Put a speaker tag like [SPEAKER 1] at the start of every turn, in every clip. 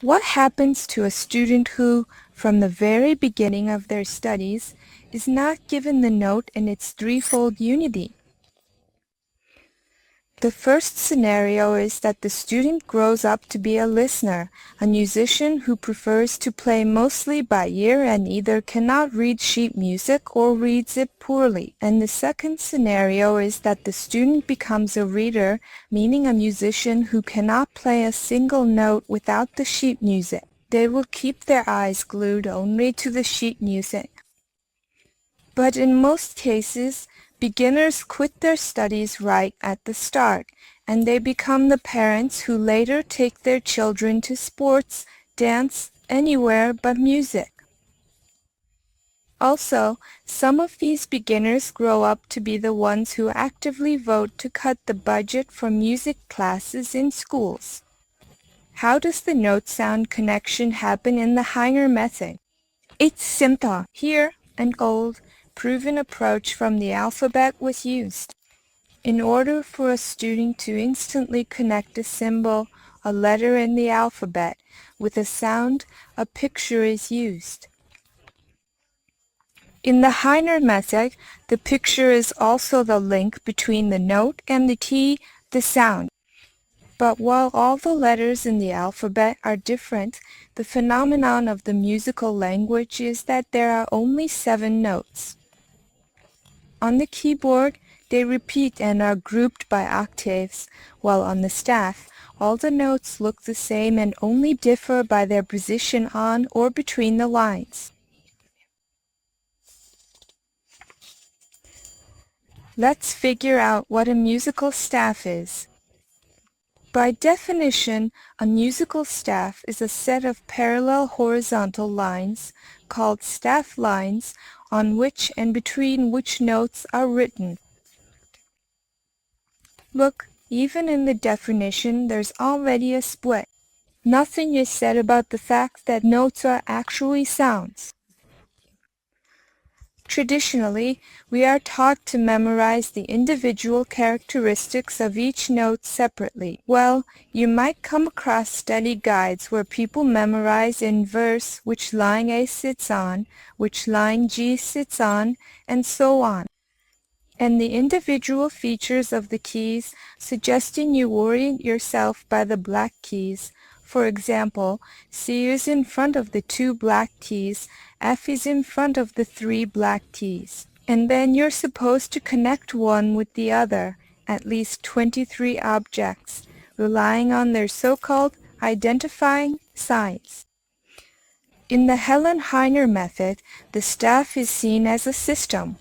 [SPEAKER 1] What happens to a student who, from the very beginning of their studies, is not given the note in its threefold unity? The first scenario is that the student grows up to be a listener, a musician who prefers to play mostly by ear and either cannot read sheet music or reads it poorly. And the second scenario is that the student becomes a reader, meaning a musician who cannot play a single note without the sheet music. They will keep their eyes glued only to the sheet music. But in most cases, beginners quit their studies right at the start, and they become the parents who later take their children to sports, dance, anywhere but music. Also, some of these beginners grow up to be the ones who actively vote to cut the budget for music classes in schools. How does the note-sound connection happen in the Heiner method? It's simple. Here, an old, proven approach from the alphabet was used. In order for a student to instantly connect a symbol, a letter in the alphabet, with a sound, a picture is used. In the Heiner method, the picture is also the link between the note and the key, the sound. But while all the letters in the alphabet are different, the phenomenon of the musical language is that there are only 7 notes. On the keyboard, they repeat and are grouped by octaves, while on the staff, all the notes look the same and only differ by their position on or between the lines. Let's figure out what a musical staff is. By definition, a musical staff is a set of parallel horizontal lines, called staff lines, on which and between which notes are written. Look, even in the definition there's already a split. Nothing is said about the fact that notes are actually sounds. Traditionally, we are taught to memorize the individual characteristics of each note separately. Well, you might come across study guides where people memorize in verse which line A sits on, which line G sits on, and so on, and the individual features of the keys, suggesting you orient yourself by the black keys. For example, C is in front of the 2 black keys, F is in front of the 3 black keys. And then you're supposed to connect one with the other, at least 23 objects, relying on their so-called identifying signs. In the Helen Heiner method, the staff is seen as a system.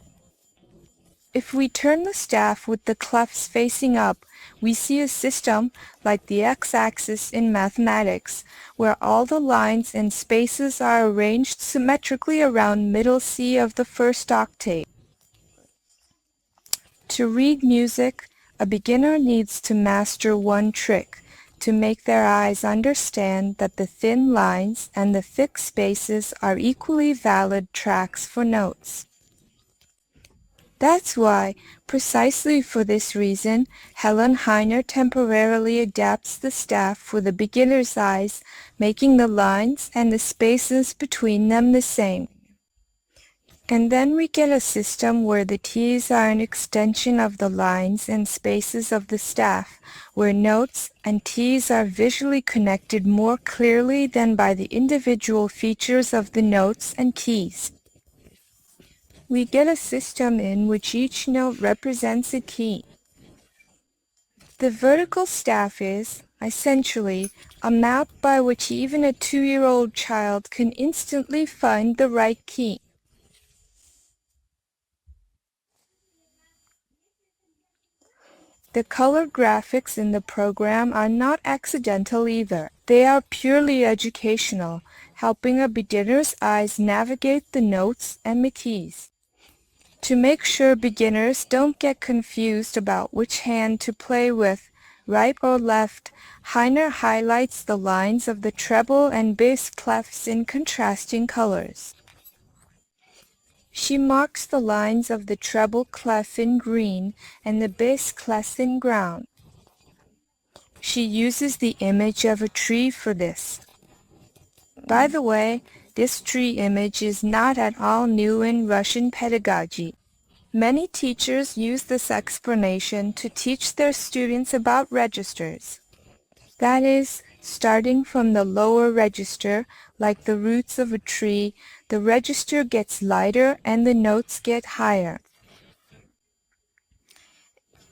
[SPEAKER 1] If we turn the staff with the clefs facing up, we see a system like the x-axis in mathematics, where all the lines and spaces are arranged symmetrically around middle C of the first octave. To read music, a beginner needs to master one trick, to make their eyes understand that the thin lines and the thick spaces are equally valid tracks for notes. That's why, precisely for this reason, Helen Heiner temporarily adapts the staff for the beginner's eyes, making the lines and the spaces between them the same. And then we get a system where the keys are an extension of the lines and spaces of the staff, where notes and keys are visually connected more clearly than by the individual features of the notes and keys. We get a system in which each note represents a key. The vertical staff is, essentially, a map by which even a 2-year-old child can instantly find the right key. The color graphics in the program are not accidental either. They are purely educational, helping a beginner's eyes navigate the notes and the keys. To make sure beginners don't get confused about which hand to play with, right or left, Heiner highlights the lines of the treble and bass clefs in contrasting colors. She marks the lines of the treble clef in green and the bass clef in brown. She uses the image of a tree for this. By the way, this tree image is not at all new in Russian pedagogy. Many teachers use this explanation to teach their students about registers. That is, starting from the lower register, like the roots of a tree, the register gets lighter and the notes get higher.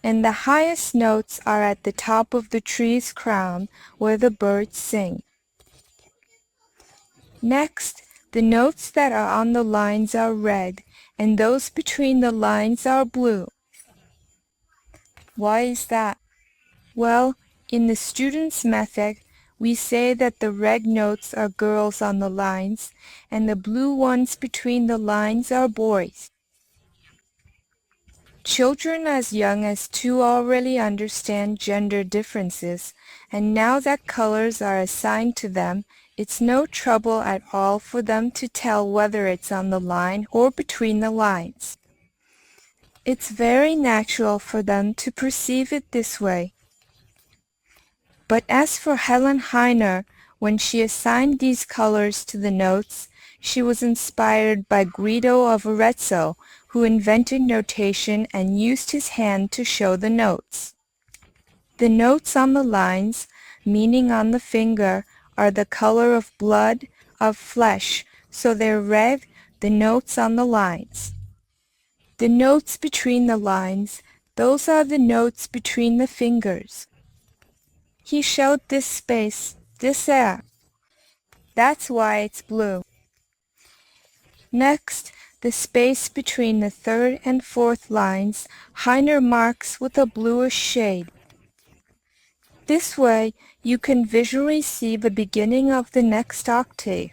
[SPEAKER 1] And the highest notes are at the top of the tree's crown, where the birds sing. Next, the notes that are on the lines are red, and those between the lines are blue. Why is that? Well, in the student's method, we say that the red notes are girls on the lines, and the blue ones between the lines are boys. Children as young as 2 already understand gender differences, and now that colors are assigned to them, it's no trouble at all for them to tell whether it's on the line or between the lines. It's very natural for them to perceive it this way. But as for Helen Heiner, when she assigned these colors to the notes, she was inspired by Guido of Arezzo, who invented notation and used his hand to show the notes. The notes on the lines, meaning on the finger, are the color of blood, of flesh, so they're red, the notes on the lines. The notes between the lines, those are the notes between the fingers. He showed this space, this air. That's why it's blue. Next, the space between the 3rd and 4th lines, Heiner marks with a bluish shade. This way, you can visually see the beginning of the next octave.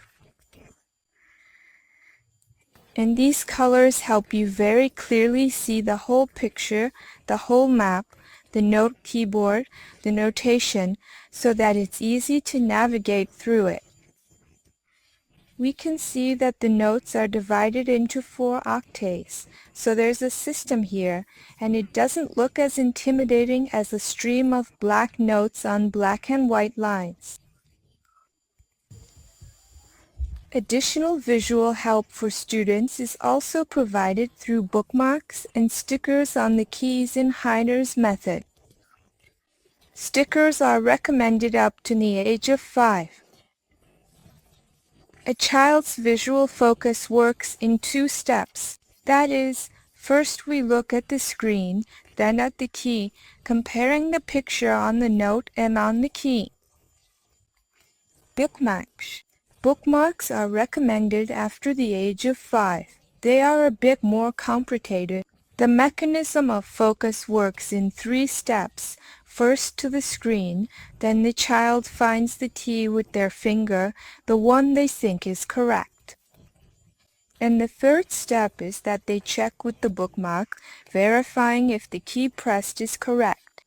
[SPEAKER 1] And these colors help you very clearly see the whole picture, the whole map, the note keyboard, the notation, so that it's easy to navigate through it. We can see that the notes are divided into 4 octaves, so there's a system here, and it doesn't look as intimidating as a stream of black notes on black and white lines. Additional visual help for students is also provided through bookmarks and stickers on the keys in Heiner's method. Stickers are recommended up to the age of 5. A child's visual focus works in 2 steps. That is, first we look at the screen, then at the key, comparing the picture on the note and on the key. Bookmarks. Bookmarks are recommended after the age of 5. They are a bit more complicated. The mechanism of focus works in 3 steps. First to the screen, then the child finds the key with their finger, the one they think is correct. And the 3rd step is that they check with the bookmark, verifying if the key pressed is correct.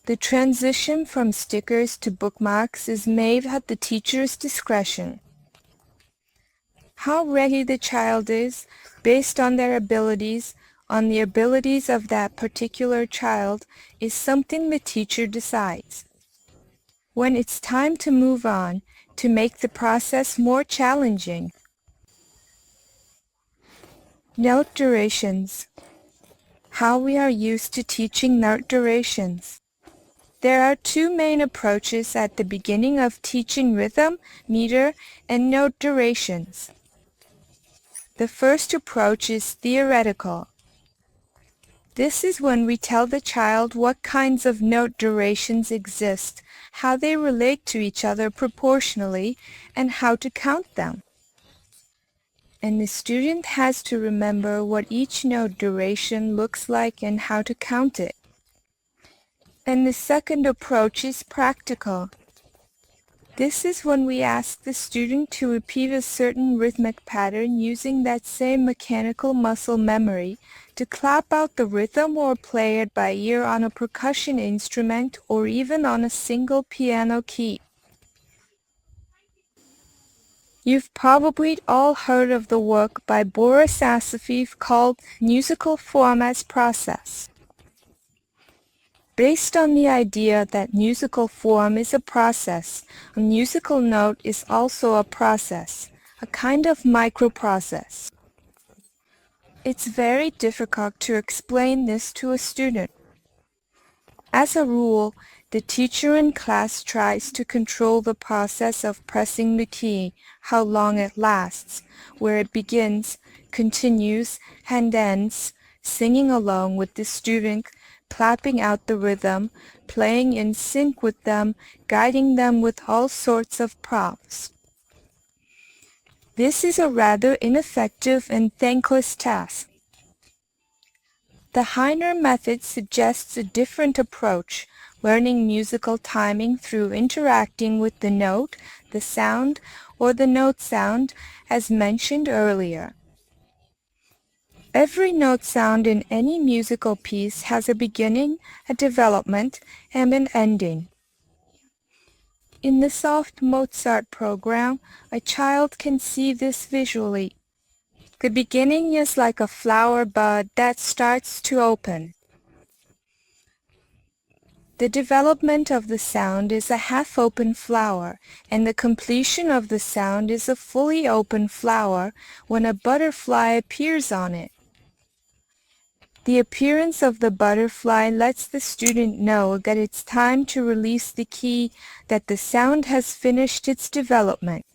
[SPEAKER 1] The transition from stickers to bookmarks is made at the teacher's discretion. How ready the child is, based on their abilities, on the abilities of that particular child, is something the teacher decides. When it's time to move on, to make the process more challenging. Note durations. How we are used to teaching note durations. There are 2 main approaches at the beginning of teaching rhythm, meter, and note durations. The first approach is theoretical. This is when we tell the child what kinds of note durations exist, how they relate to each other proportionally, and how to count them. And the student has to remember what each note duration looks like and how to count it. And the second approach is practical. This is when we ask the student to repeat a certain rhythmic pattern using that same mechanical muscle memory to clap out the rhythm or play it by ear on a percussion instrument or even on a single piano key. You've probably all heard of the work by Boris Asafiev called Musical Form as Process. Based on the idea that musical form is a process, a musical note is also a process, a kind of microprocess. It's very difficult to explain this to a student. As a rule, the teacher in class tries to control the process of pressing the key, how long it lasts, where it begins, continues, and ends, singing along with the student, clapping out the rhythm, playing in sync with them, guiding them with all sorts of props. This is a rather ineffective and thankless task. The Heiner method suggests a different approach, learning musical timing through interacting with the note, the sound, or the note sound, as mentioned earlier. Every note sound in any musical piece has a beginning, a development, and an ending. In the soft Mozart program, a child can see this visually. The beginning is like a flower bud that starts to open. The development of the sound is a half-open flower, and the completion of the sound is a fully open flower when a butterfly appears on it. The appearance of the butterfly lets the student know that it's time to release the key, that the sound has finished its development.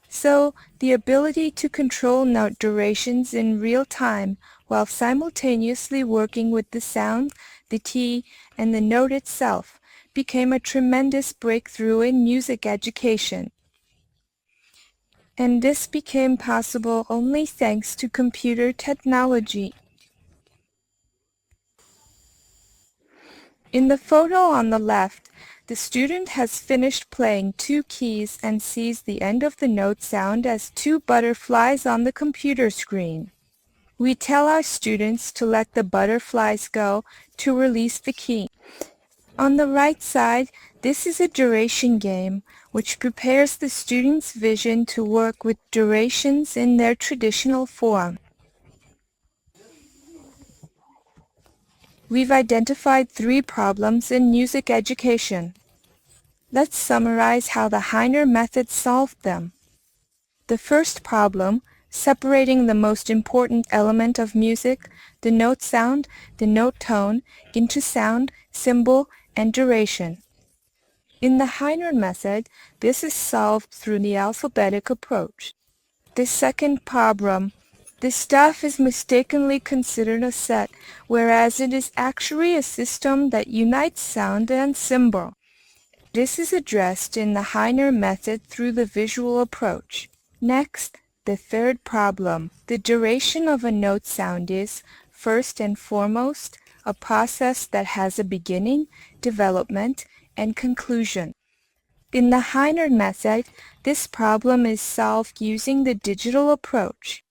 [SPEAKER 1] So, the ability to control note durations in real time while simultaneously working with the sound, the key, and the note itself became a tremendous breakthrough in music education. And this became possible only thanks to computer technology. In the photo on the left, the student has finished playing two keys and sees the end of the note sound as two butterflies on the computer screen. We tell our students to let the butterflies go to release the key. On the right side, this is a duration game, which prepares the student's vision to work with durations in their traditional form. We've identified 3 problems in music education. Let's summarize how the Heiner method solved them. The first problem, separating the most important element of music, the note sound, the note tone, into sound, symbol, and duration. In the Heiner method, this is solved through the alphabetic approach. The second problem, the stuff is mistakenly considered a set, whereas it is actually a system that unites sound and symbol. This is addressed in the Heiner method through the visual approach. Next, the third problem. The duration of a note sound is, first and foremost, a process that has a beginning, development, and conclusion. In the Heiner method, this problem is solved using the digital approach.